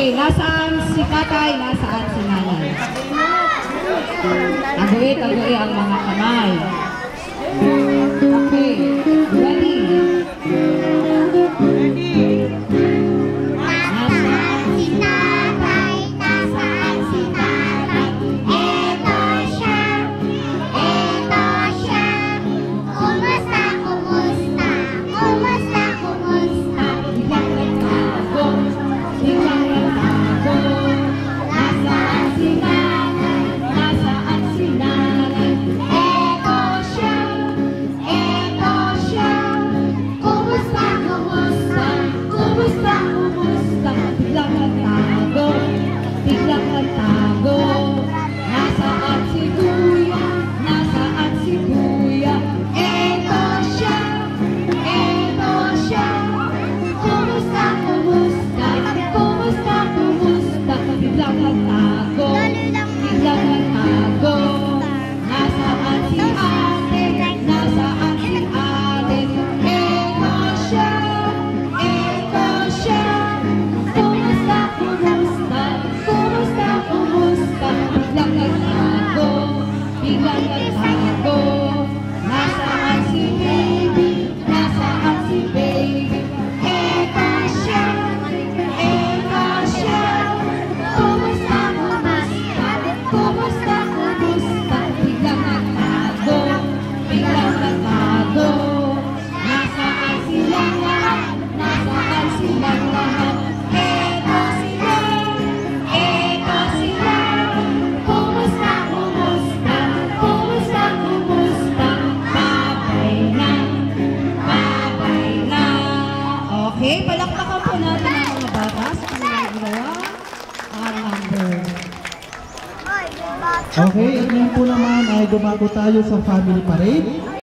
Okay, nasaan si tatay, nasaan si nanay? Taguhi ang mga kamay. Okay, ready? Nasaan si tatay, nasaan si tatay? Eto siya, eto siya. Kumusta, kumusta, kumusta, kumusta? Biglang nagtago, biglang nagtago. Nasaan si nanay, nasaan si nanay? Eto siya, kumusta, kumusta? Kumusta, kumusta? Biglang nagtago, biglang nagtago. Nasaan si kuya, nasaan si kuya? Eto siya, kumusta, kumusta? Kumusta, kumusta? Biglang nagtago, biglang nagtago. Nasaan si ate, nasaan si ate? Eto siya, kumusta, kumusta? Kumusta, kumusta? Biglang nagtago, biglang nagtago. Nasaan si baby, nasaan si baby? Eto siya, kumusta, kumusta? Kumusta, kumusta? Biglang nagtago, biglang nagtago. Nasaan silang lahat, nasaan silang lahat? Eto sila, kumusta, kumusta? Kumusta, kumusta? Babay na, babay na. Okay, palakpakan po natin ang mga bata sa kanilang ginawa. Number. Okay, ngayon po naman ay dumago tayo sa family parade.